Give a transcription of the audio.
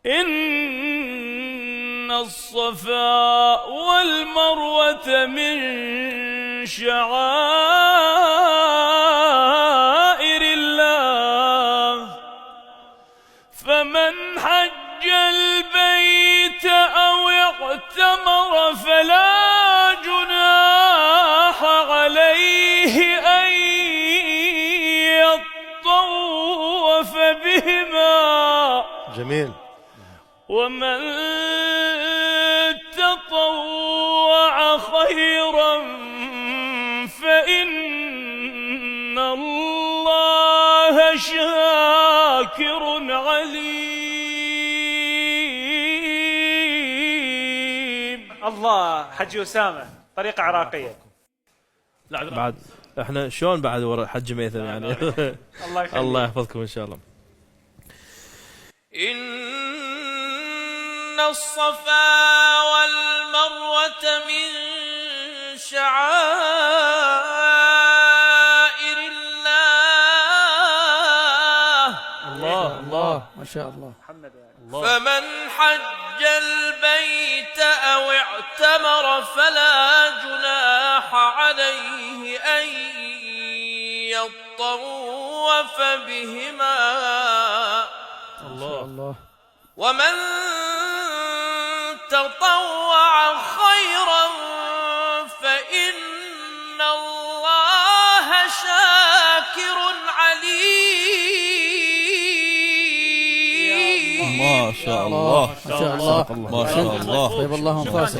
إن الصفا والمروة من شعائر الله، فمن حج البيت أو اعتمر فلا جناح عليه أن يطوف بهما. جميل. ومن تطوع خيرا فإن الله شاكر عليم. الله. حجي أسامة طريقة عراقية بعد احنا شلون بعد ورا حج ميثم يعني. الله يخليك. الله يحفظكم ان شاء الله. إن الصفا والمروة من شعائر الله. الله الله ما شاء الله. فمن حج البيت أو اعتمر فلا جناح عليه أن يطوف بهما. الله. ومن تطوع خيرا فإن الله شاكر عليم. ما شاء الله. ما شاء الله. ما شاء الله. طيب الله انفاسك.